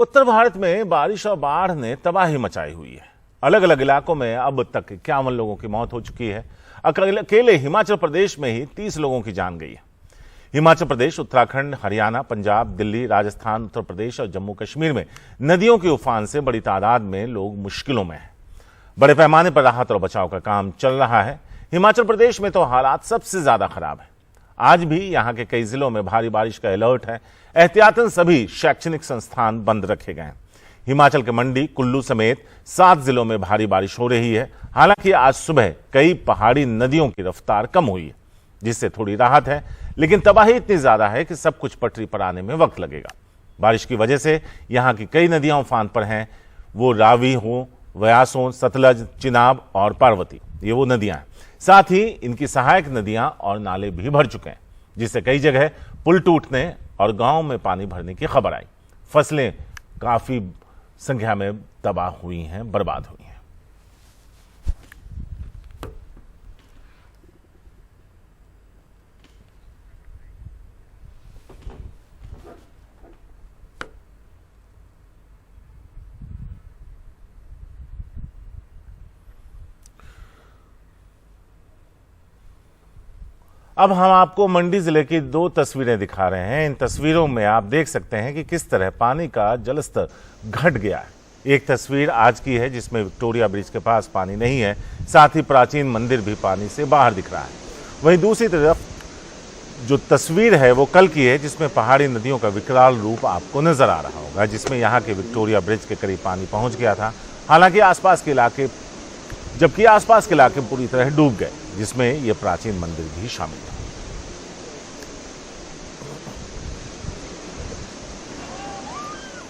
उत्तर भारत में बारिश और बाढ़ ने तबाही मचाई हुई है। अलग अलग इलाकों में अब तक 51 लोगों की मौत हो चुकी है। अकेले हिमाचल प्रदेश में ही 30 लोगों की जान गई है। हिमाचल प्रदेश, उत्तराखंड, हरियाणा, पंजाब, दिल्ली, राजस्थान, उत्तर प्रदेश और जम्मू कश्मीर में नदियों के उफान से बड़ी तादाद में लोग मुश्किलों में हैं। बड़े पैमाने पर राहत और बचाव का काम चल रहा है। हिमाचल प्रदेश में तो हालात सबसे ज्यादा खराब है। आज भी यहां के कई जिलों में भारी बारिश का अलर्ट है। एहतियातन सभी शैक्षणिक संस्थान बंद रखे गए हैं। हिमाचल के मंडी, कुल्लू समेत 7 जिलों में भारी बारिश हो रही है। हालांकि आज सुबह कई पहाड़ी नदियों की रफ्तार कम हुई है, जिससे थोड़ी राहत है, लेकिन तबाही इतनी ज्यादा है कि सब कुछ पटरी पर आने में वक्त लगेगा। बारिश की वजह से यहां की कई नदियां उफान पर हैं। वो रावी हो, व्यास हो, सतलज, चिनाब और पार्वती, ये वो नदियां हैं। साथ ही इनकी सहायक नदियां और नाले भी भर चुके हैं, जिससे कई जगह पुल टूटने और गांव में पानी भरने की खबर आई। फसलें काफी संख्या में तबाह हुई हैं, बर्बाद हुई हैं। अब हम आपको मंडी जिले की 2 तस्वीरें दिखा रहे हैं। इन तस्वीरों में आप देख सकते हैं कि किस तरह पानी का जलस्तर घट गया है। एक तस्वीर आज की है जिसमें विक्टोरिया ब्रिज के पास पानी नहीं है, साथ ही प्राचीन मंदिर भी पानी से बाहर दिख रहा है। वहीं दूसरी तरफ जो तस्वीर है वो कल की है, जिसमें पहाड़ी नदियों का विकराल रूप आपको नजर आ रहा होगा, जिसमें यहाँ के विक्टोरिया ब्रिज के करीब पानी पहुंच गया था। हालांकि आसपास के इलाके पूरी तरह डूब गए, जिसमें यह प्राचीन मंदिर भी शामिल है।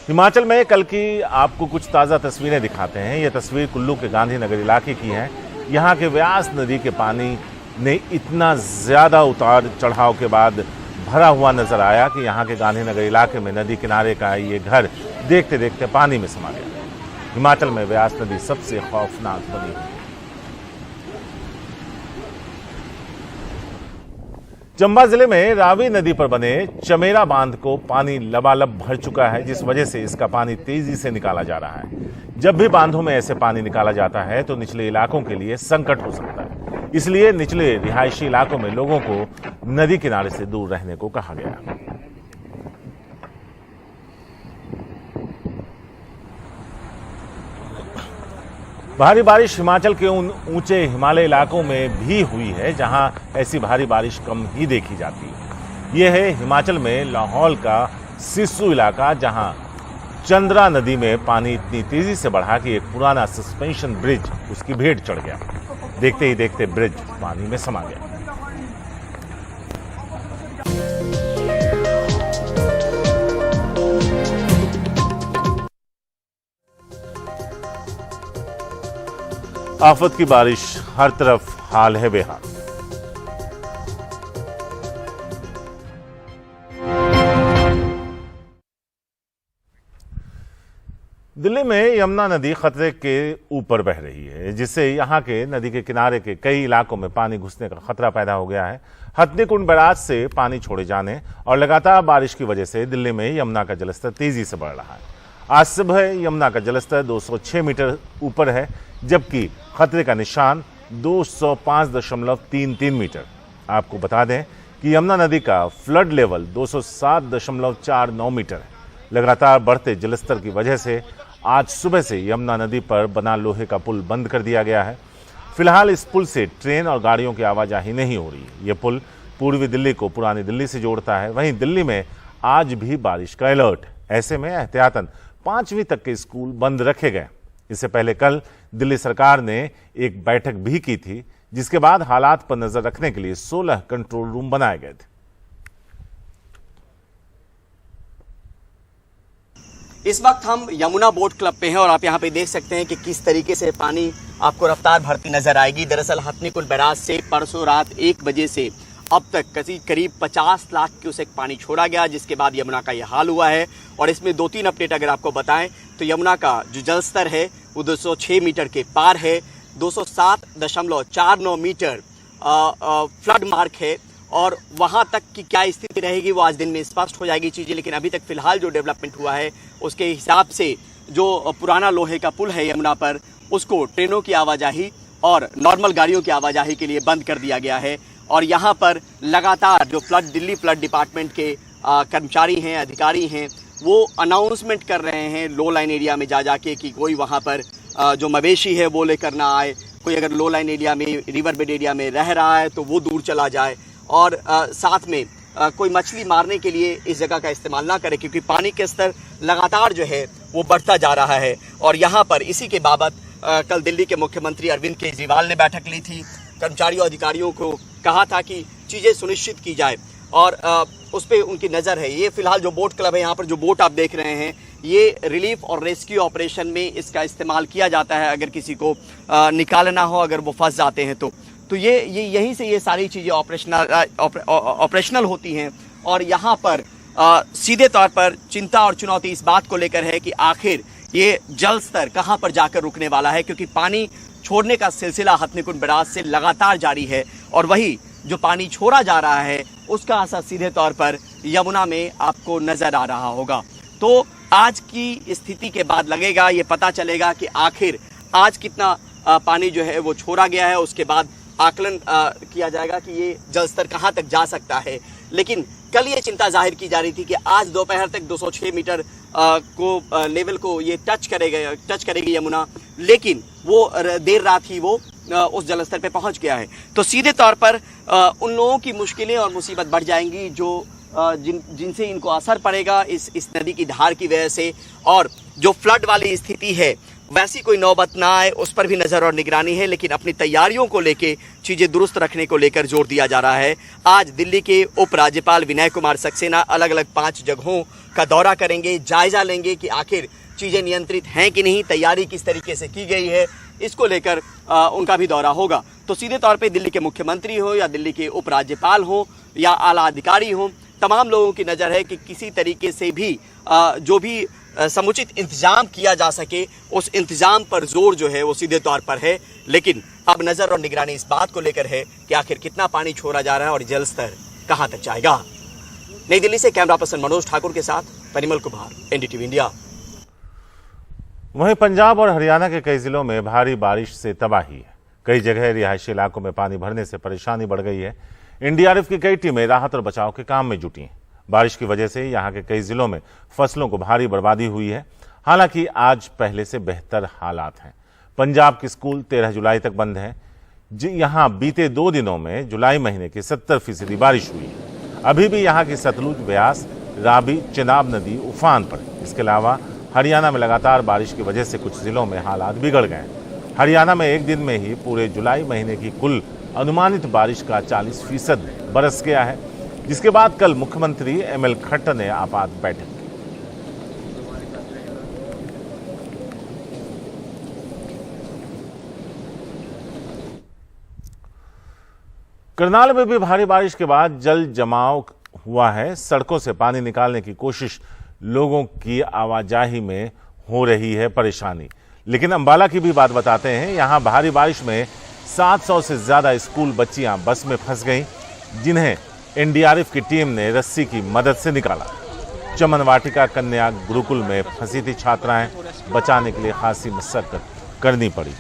हिमाचल में कल की आपको कुछ ताजा तस्वीरें दिखाते हैं। यह तस्वीर कुल्लू के गांधीनगर इलाके की है। यहां के व्यास नदी के पानी ने इतना ज्यादा उतार चढ़ाव के बाद भरा हुआ नजर आया कि यहां के गांधीनगर इलाके में नदी किनारे का ये घर देखते देखते पानी में समा गया। हिमाचल में व्यास नदी सबसे खौफनाक बनी हुई है। चंबा जिले में रावी नदी पर बने चमेरा बांध को पानी लबालब भर चुका है, जिस वजह से इसका पानी तेजी से निकाला जा रहा है। जब भी बांधों में ऐसे पानी निकाला जाता है तो निचले इलाकों के लिए संकट हो सकता है। इसलिए निचले रिहायशी इलाकों में लोगों को नदी किनारे से दूर रहने को कहा गया। भारी बारिश हिमाचल के उन ऊंचे हिमालय इलाकों में भी हुई है जहां ऐसी भारी बारिश कम ही देखी जाती है। यह है हिमाचल में लाहौल का सिस्सू इलाका, जहां चंद्रा नदी में पानी इतनी तेजी से बढ़ा कि एक पुराना सस्पेंशन ब्रिज उसकी भेंट चढ़ गया। देखते ही देखते ब्रिज पानी में समा गया। आफत की बारिश, हर तरफ हाल है बेहाल। दिल्ली में यमुना नदी खतरे के ऊपर बह रही है, जिससे यहां के नदी के किनारे के कई इलाकों में पानी घुसने का खतरा पैदा हो गया है। हथनीकुंड बैराज से पानी छोड़े जाने और लगातार बारिश की वजह से दिल्ली में यमुना का जलस्तर तेजी से बढ़ रहा है। आज सुबह यमुना का जलस्तर 206 मीटर ऊपर है, जबकि खतरे का निशान 205.33 मीटर। आपको बता दें कि यमुना नदी का फ्लड लेवल 207.49 मीटर है। लगातार बढ़ते जलस्तर की वजह से आज सुबह से यमुना नदी पर बना लोहे का पुल बंद कर दिया गया है। फिलहाल इस पुल से ट्रेन और गाड़ियों की आवाजाही नहीं हो रही है। यह पुल पूर्वी दिल्ली को पुरानी दिल्ली से जोड़ता है। वहीं दिल्ली में आज भी बारिश का अलर्ट है। ऐसे में एहतियातन 5वीं तक के स्कूल बंद रखे गए। इससे पहले कल दिल्ली सरकार ने एक बैठक भी की थी, जिसके बाद हालात पर नजर रखने के लिए 16 कंट्रोल रूम बनाए गए थे। इस वक्त हम यमुना बोट क्लब पे हैं और आप यहाँ पे देख सकते हैं कि किस तरीके से पानी आपको रफ्तार भरती नजर आएगी। दरअसल हथनीकुंड बैराज से परसों रात 1 बजे से अब तक करीब 50 लाख क्यूसेक पानी छोड़ा गया, जिसके बाद यमुना का यह हाल हुआ है। और इसमें 2-3 अपडेट अगर आपको बताएं तो यमुना का जो जलस्तर है वो 206 मीटर के पार है। 207.49 मीटर फ्लड मार्क है और वहां तक की क्या स्थिति रहेगी वो आज दिन में स्पष्ट हो जाएगी चीजें। लेकिन अभी तक फिलहाल जो डेवलपमेंट हुआ है उसके हिसाब से जो पुराना लोहे का पुल है यमुना पर, उसको ट्रेनों की आवाजाही और नॉर्मल गाड़ियों की आवाजाही के लिए बंद कर दिया गया है। और यहाँ पर लगातार जो दिल्ली फ्लड डिपार्टमेंट के कर्मचारी हैं, अधिकारी हैं, वो अनाउंसमेंट कर रहे हैं लो लाइन एरिया में जा जाके कि कोई वहाँ पर जो मवेशी है वो लेकर ना आए, कोई अगर लो लाइन एरिया में, रिवर बेड एरिया में रह रहा है तो वो दूर चला जाए, और साथ में कोई मछली मारने के लिए इस जगह का इस्तेमाल ना करे, क्योंकि पानी के स्तर लगातार जो है वो बढ़ता जा रहा है। और यहाँ पर इसी के बाबत कल दिल्ली के मुख्यमंत्री अरविंद केजरीवाल ने बैठक ली थी। कर्मचारियों अधिकारियों को कहा था कि चीज़ें सुनिश्चित की जाए, और उस पर उनकी नज़र है। ये फिलहाल जो बोट क्लब है, यहाँ पर जो बोट आप देख रहे हैं, ये रिलीफ और रेस्क्यू ऑपरेशन में इसका इस्तेमाल किया जाता है अगर किसी को निकालना हो, अगर वो फंस जाते हैं तो ये यहीं से ये सारी चीज़ें ऑपरेशनल होती हैं। और यहाँ पर सीधे तौर पर चिंता और चुनौती इस बात को लेकर है कि आखिर ये जल स्तर कहाँ पर जाकर रुकने वाला है, क्योंकि पानी छोड़ने का सिलसिला हथनीकुंड बैराज से लगातार जारी है, और वही जो पानी छोड़ा जा रहा है उसका असर सीधे तौर पर यमुना में आपको नजर आ रहा होगा। तो आज की स्थिति के बाद लगेगा, ये पता चलेगा कि आखिर आज कितना पानी जो है वो छोड़ा गया है, उसके बाद आकलन किया जाएगा कि ये जल स्तर कहाँ तक जा सकता है। लेकिन कल ये चिंता जाहिर की जा रही थी कि आज दोपहर तक 206 मीटर को लेवल को ये टच करेगी यमुना, लेकिन वो देर रात ही वो उस जल स्तर पे पहुंच गया है। तो सीधे तौर पर उन लोगों की मुश्किलें और मुसीबत बढ़ जाएंगी जो जिनसे इनको असर पड़ेगा इस नदी की धार की वजह से, और जो फ्लड वाली स्थिति है वैसी कोई नौबत ना आए उस पर भी नज़र और निगरानी है। लेकिन अपनी तैयारियों को लेके, चीज़ें दुरुस्त रखने को लेकर जोर दिया जा रहा है। आज दिल्ली के उपराज्यपाल विनय कुमार सक्सेना अलग अलग 5 जगहों का दौरा करेंगे, जायजा लेंगे कि आखिर चीज़ें नियंत्रित हैं कि नहीं, तैयारी किस तरीके से की गई है, इसको लेकर उनका भी दौरा होगा। तो सीधे तौर पे दिल्ली के मुख्यमंत्री हो या दिल्ली के उपराज्यपाल हो या आला अधिकारी हो, तमाम लोगों की नज़र है कि किसी तरीके से भी जो भी समुचित इंतजाम किया जा सके, उस इंतजाम पर जोर जो है वो सीधे तौर पर है। लेकिन अब नज़र और निगरानी इस बात को लेकर है कि आखिर कितना पानी छोड़ा जा रहा है और जल स्तर कहाँ तक जाएगा। नई दिल्ली से कैमरा पर्सन मनोज ठाकुर के साथ परिमल कुमार, एनडीटीवी इंडिया। वहीं पंजाब और हरियाणा के कई जिलों में भारी बारिश से तबाही है। कई जगह रिहायशी इलाकों में पानी भरने से परेशानी बढ़ गई है। एनडीआरएफ की कई टीमें राहत और बचाव के काम में जुटी हैं। बारिश की वजह से यहां के कई जिलों में फसलों को भारी बर्बादी हुई है। हालांकि आज पहले से बेहतर हालात हैं। पंजाब के स्कूल 13 जुलाई तक बंद हैं। यहां बीते 2 दिनों में जुलाई महीने की 70% बारिश हुई है। अभी भी यहां की सतलुज, ब्यास, रावी, चिनाब नदी उफान पर। इसके अलावा हरियाणा में लगातार बारिश की वजह से कुछ जिलों में हालात बिगड़ गए हैं। हरियाणा में एक दिन में ही पूरे जुलाई महीने की कुल अनुमानित बारिश का 40% बरस गया है, जिसके बाद कल मुख्यमंत्री एमएल खट्टर ने आपात बैठक की। करनाल में भी भारी बारिश के बाद जल जमाव हुआ है। सड़कों से पानी निकालने की कोशिश, लोगों की आवाजाही में हो रही है परेशानी। लेकिन अंबाला की भी बात बताते हैं। यहां भारी बारिश में 700 से ज्यादा स्कूल बच्चियां बस में फंस गईं, जिन्हें एनडीआरएफ की टीम ने रस्सी की मदद से निकाला। चमन वाटिका कन्या गुरुकुल में फंसी थी छात्राएं, बचाने के लिए खासी मशक्कत करनी पड़ी।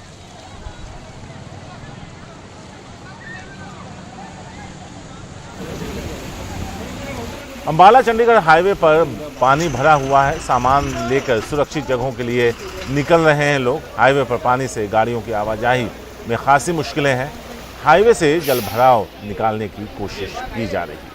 अंबाला चंडीगढ़ हाईवे पर पानी भरा हुआ है। सामान लेकर सुरक्षित जगहों के लिए निकल रहे हैं लोग। हाईवे पर पानी से गाड़ियों की आवाजाही में खासी मुश्किलें हैं। हाईवे से जल भराव निकालने की कोशिश की जा रही है।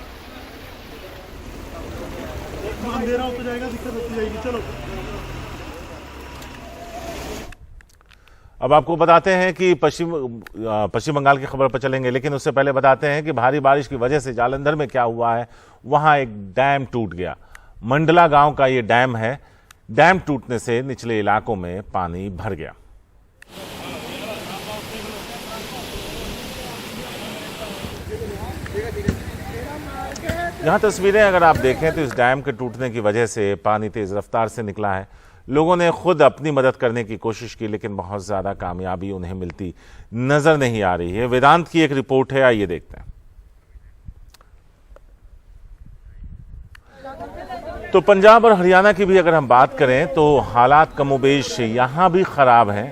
अब आपको बताते हैं कि पश्चिम बंगाल की खबर पर चलेंगे, लेकिन उससे पहले बताते हैं कि भारी बारिश की वजह से जालंधर में क्या हुआ है। वहां एक डैम टूट गया। मंडला गांव का ये डैम है। डैम टूटने से निचले इलाकों में पानी भर गया। यहां तस्वीरें अगर आप देखें तो इस डैम के टूटने की वजह से पानी तेज रफ्तार से निकला है। लोगों ने खुद अपनी मदद करने की कोशिश की, लेकिन बहुत ज्यादा कामयाबी उन्हें मिलती नजर नहीं आ रही है। वेदांत की एक रिपोर्ट है, आइए देखते हैं। तो पंजाब और हरियाणा की भी अगर हम बात करें तो हालात कमोबेश यहाँ भी खराब हैं।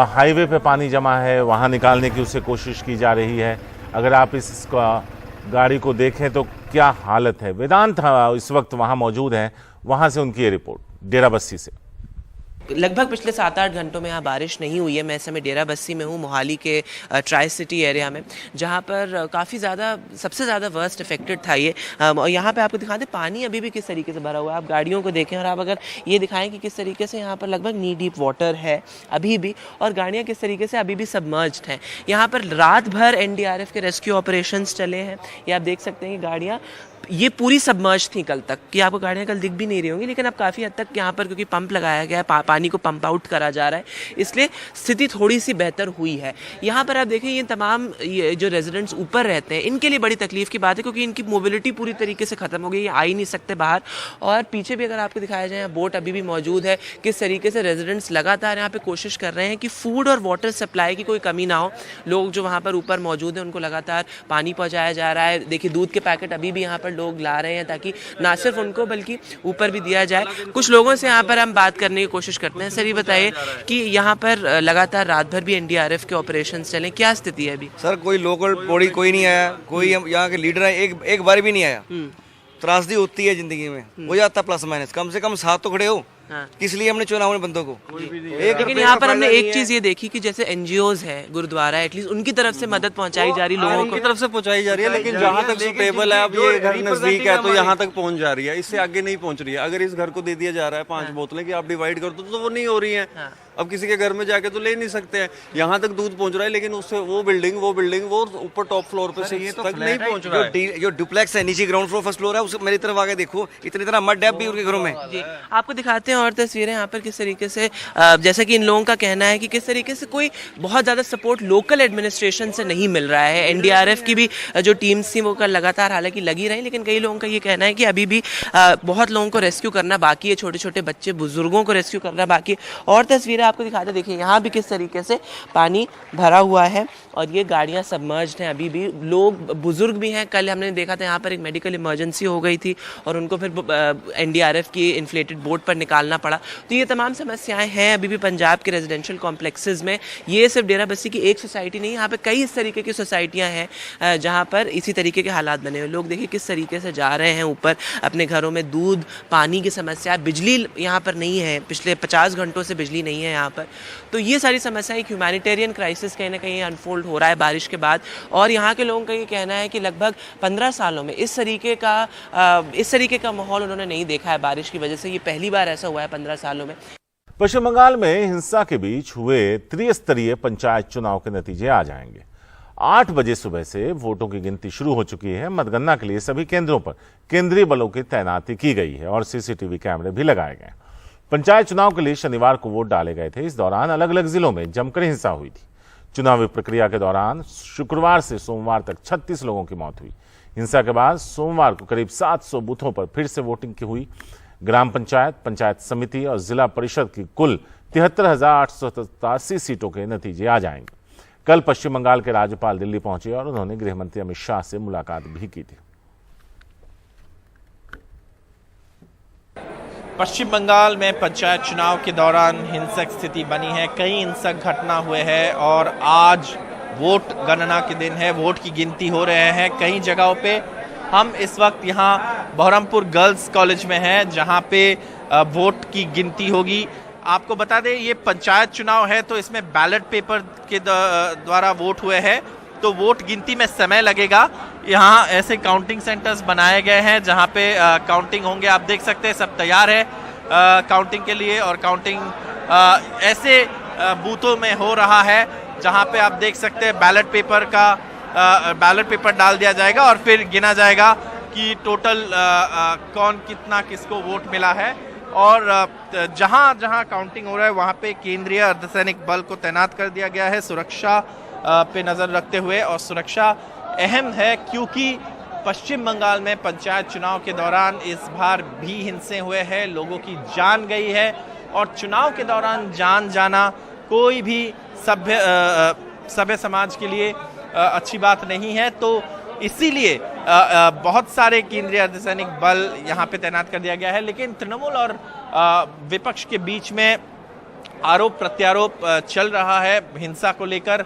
हाईवे पे पानी जमा है, वहाँ निकालने की उससे कोशिश की जा रही है। अगर आप इस गाड़ी को देखें तो क्या हालत है। वेदांत इस वक्त वहाँ मौजूद हैं, वहाँ से उनकी ये रिपोर्ट डेरा बस्सी से। लगभग पिछले 7-8 घंटों में यहाँ बारिश नहीं हुई है। मैं इस समय डेरा बस्सी में हूँ, मोहाली के ट्राई सिटी एरिया में, जहाँ पर काफ़ी ज़्यादा सबसे ज़्यादा वर्स्ट इफेक्टेड था ये। और यहाँ पे आपको दिखाते पानी अभी भी किस तरीके से भरा हुआ है। आप गाड़ियों को देखें और आप अगर ये दिखाएं कि किस तरीके से यहाँ पर लगभग नी डीप वाटर है अभी भी, और गाड़ियाँ किस तरीके से अभी भी सबमर्ज्ड हैं। यहाँ पर रात भर NDRF के रेस्क्यू ऑपरेशंस चले हैं। ये आप देख सकते हैं कि गाड़ियाँ ये पूरी सबमर्ज थी कल तक, कि आपको गाड़ियाँ कल दिख भी नहीं रही होंगी, लेकिन अब काफ़ी हद तक यहाँ पर क्योंकि पंप लगाया गया है, पानी को पंप आउट करा जा रहा है, इसलिए स्थिति थोड़ी सी बेहतर हुई है। यहाँ पर आप देखें ये तमाम ये जो रेजिडेंट्स ऊपर रहते हैं, इनके लिए बड़ी तकलीफ की बात है, क्योंकि इनकी मोबिलिटी पूरी तरीके से ख़त्म हो गई, ये आ ही नहीं सकते बाहर। और पीछे भी अगर आपको दिखाया जाए, बोट अभी भी मौजूद है। किस तरीके से रेजिडेंट्स लगातार यहाँ पर कोशिश कर रहे हैं कि फूड और वाटर सप्लाई की कोई कमी ना हो। लोग जो वहाँ पर ऊपर मौजूद हैं उनको लगातार पानी पहुँचाया जा रहा है। देखिए दूध के पैकेट अभी भी यहाँ पर लोग ला रहे हैं, ताकि ना सिर्फ उनको बल्कि ऊपर भी दिया जाए। कुछ लोगों से यहाँ पर हम बात करने की कोशिश करते हैं। सर ये बताइए कि यहाँ पर लगातार रात भर भी NDRF के ऑपरेशंस चले, क्या स्थिति है अभी? सर कोई लोकल बॉडी कोई नहीं आया, कोई यहाँ के लीडर है एक बार भी नहीं आया। त्रासदी होती है जिंदगी में, हो जाता प्लस माइनस, कम से कम साथ तो खड़े हो। हाँ। किस लिए हमने चुना उन बंदों को? लेकिन यहाँ पर हमने एक चीज ये देखी कि जैसे NGOs है, गुरुद्वारा, एटलीस्ट उनकी तरफ से मदद पहुंचाई जा रही, लोगों की तरफ से पहुंचाई जा रही है, लेकिन जहाँ तक सुटेबल है, अब ये घर नजदीक है तो यहाँ तक पहुंच जा रही है, इससे आगे नहीं पहुंच रही है। अगर इस घर को दे दिया जा रहा है 5 बोतलें कि आप डिवाइड कर दो, तो वो नहीं हो रही है। अब किसी के घर में जाके तो ले नहीं सकते हैं। यहाँ तक दूध पहुंच रहा है, लेकिन उससे वो बिल्डिंग वो ऊपर टॉप फ्लोर पे तक नहीं पहुंच रहा है। जो डुप्लेक्स है नीचे ग्राउंड फ्लोर फर्स्ट फ्लोर है, उसमें मेरी तरफ आगे देखो, इतना मड डैप भी उनके घरों में। आपको दिखाते हैं और तस्वीरें यहाँ पर किस तरीके से, जैसा कि इन लोगों का कहना है कि किस तरीके से कोई बहुत ज़्यादा सपोर्ट लोकल एडमिनिस्ट्रेशन से नहीं मिल रहा है। NDRF की भी जो टीम्स थी वो कल लगातार हालांकि लगी रही, लेकिन कई लोगों का ये कहना है कि अभी भी बहुत लोगों को रेस्क्यू करना बाकी है, छोटे छोटे बच्चे बुजुर्गों को रेस्क्यू करना बाकी है। और तस्वीरें आपको दिखाते, देखिए यहाँ भी किस तरीके से पानी भरा हुआ है और ये गाड़ियाँ सबमर्ज्ड हैं अभी भी। लोग बुजुर्ग भी हैं। कल हमने देखा था यहाँ पर एक मेडिकल इमरजेंसी हो गई थी और उनको फिर NDRF की इन्फ्लेटेड बोट पर निकालना पड़ा। तो ये तमाम समस्याएं हैं अभी भी पंजाब के रेजिडेंशियल कॉम्प्लेक्सेस में। ये सिर्फ डेरा बस्सी की एक सोसाइटी नहीं, यहाँ पे कई इस तरीके की सोसाइटियाँ हैं जहाँ पर इसी तरीके के हालात बने हुए। लोग देखिए किस तरीके से जा रहे हैं ऊपर अपने घरों में। दूध, पानी की समस्या, बिजली यहाँ पर नहीं है, पिछले 50 घंटों से बिजली नहीं है यहाँ पर। तो ये सारी समस्याएं, एक ह्यूमैनिटेरियन क्राइसिस कहीं ना कहीं अनफोल्ड हो रहा है बारिश के बाद। और यहाँ के लोगों का ये कहना है कि लगभग 15 सालों में इस तरीके का माहौल उन्होंने नहीं देखा है बारिश की वजह से। ये पहली बार ऐसा हुआ है 15 सालों में। पश्चिम बंगाल में हिंसा के बीच हुए त्रिस्तरीय पंचायत चुनाव के नतीजे आ जाएंगे। 8 बजे सुबह से वोटों की गिनती शुरू हो चुकी है। मतगणना के लिए सभी केंद्रों पर केंद्रीय बलों की तैनाती की गई है और CCTV कैमरे भी लगाए गए। पंचायत चुनाव के लिए शनिवार को वोट डाले गए थे। इस दौरान अलग अलग जिलों में जमकर हिंसा हुई थी। चुनावी प्रक्रिया के दौरान शुक्रवार से सोमवार तक 36 लोगों की मौत हुई। हिंसा के बाद सोमवार को करीब 700 बूथों पर फिर से वोटिंग की हुई। ग्राम पंचायत, पंचायत समिति और जिला परिषद की कुल 73,887 सीटों के नतीजे आ जाएंगे। कल पश्चिम बंगाल के राज्यपाल दिल्ली पहुंचे और उन्होंने गृह मंत्री अमित शाह से मुलाकात भी की थी। पश्चिम बंगाल में पंचायत चुनाव के दौरान हिंसक स्थिति बनी है। कई हिंसक घटना हुए हैं और आज वोट गणना के दिन है। वोट की गिनती हो रहे हैं कई जगहों पे। हम इस वक्त यहाँ बहरमपुर गर्ल्स कॉलेज में हैं, जहाँ पे वोट की गिनती होगी। आपको बता दें ये पंचायत चुनाव है, तो इसमें बैलेट पेपर के द्वारा वोट हुए हैं, तो वोट गिनती में समय लगेगा। यहाँ ऐसे काउंटिंग सेंटर्स बनाए गए हैं जहाँ पे काउंटिंग होंगे। आप देख सकते हैं सब तैयार है काउंटिंग के लिए, और काउंटिंग ऐसे बूथों में हो रहा है जहाँ पे आप देख सकते हैं बैलेट पेपर डाल दिया जाएगा और फिर गिना जाएगा कि टोटल कौन कितना किसको वोट मिला है। और जहाँ जहाँ काउंटिंग हो रहा है वहाँ पे केंद्रीय अर्धसैनिक बल को तैनात कर दिया गया है सुरक्षा पे नज़र रखते हुए। और सुरक्षा अहम है क्योंकि पश्चिम बंगाल में पंचायत चुनाव के दौरान इस बार भी हिंसे हुए हैं, लोगों की जान गई है। और चुनाव के दौरान जान जाना कोई भी सभ्य समाज के लिए अच्छी बात नहीं है। तो इसीलिए बहुत सारे केंद्रीय अर्धसैनिक बल यहाँ पे तैनात कर दिया गया है। लेकिन तृणमूल और विपक्ष के बीच में आरोप प्रत्यारोप चल रहा है हिंसा को लेकर।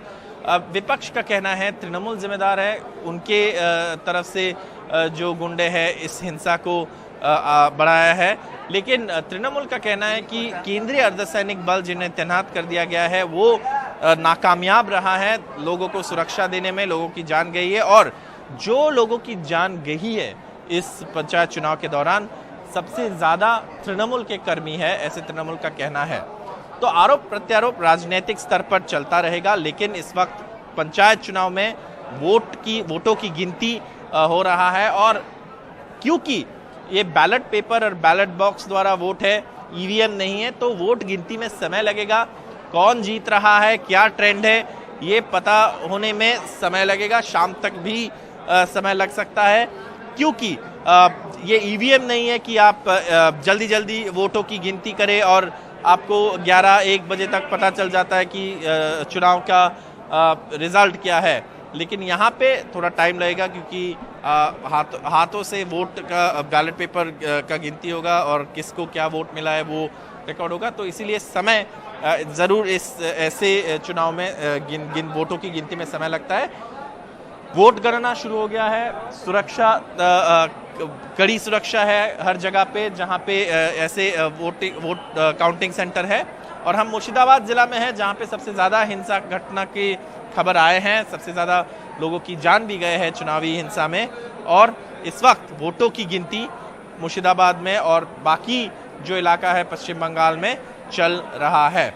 विपक्ष का कहना है तृणमूल जिम्मेदार है, उनके तरफ से जो गुंडे हैं इस हिंसा को बढ़ाया है। लेकिन तृणमूल का कहना है कि केंद्रीय अर्धसैनिक बल जिन्हें तैनात कर दिया गया है वो नाकामयाब रहा है लोगों को सुरक्षा देने में, लोगों की जान गई है। और जो लोगों की जान गई है इस पंचायत चुनाव के दौरान सबसे ज़्यादा तृणमूल के कर्मी है, ऐसे तृणमूल का कहना है। तो आरोप प्रत्यारोप राजनीतिक स्तर पर चलता रहेगा, लेकिन इस वक्त पंचायत चुनाव में वोटों की गिनती हो रहा है। और क्योंकि ये बैलेट पेपर और बैलेट बॉक्स द्वारा वोट है, ईवीएम नहीं है, तो वोट गिनती में समय लगेगा। कौन जीत रहा है, क्या ट्रेंड है, ये पता होने में समय लगेगा, शाम तक भी समय लग सकता है। क्योंकि ये ईवीएम नहीं है कि आप जल्दी जल्दी वोटों की गिनती करें और आपको 11-1 बजे तक पता चल जाता है कि चुनाव का रिजल्ट क्या है। लेकिन यहाँ पे थोड़ा टाइम लगेगा क्योंकि हाथों से वोट का बैलेट पेपर का गिनती होगा और किसको क्या वोट मिला है वो रिकॉर्ड होगा। तो इसीलिए समय ज़रूर इस ऐसे चुनाव में वोटों की गिनती में समय लगता है। वोट गणना शुरू हो गया है, सुरक्षा कड़ी सुरक्षा है हर जगह पे जहाँ पे ऐसे वोट काउंटिंग सेंटर है। और हम मुर्शिदाबाद जिला में हैं जहाँ पे सबसे ज़्यादा हिंसा घटना की खबर आए हैं, सबसे ज़्यादा लोगों की जान भी गए हैं चुनावी हिंसा में। और इस वक्त वोटों की गिनती मुर्शिदाबाद में और बाकी जो इलाका है पश्चिम बंगाल में चल रहा है।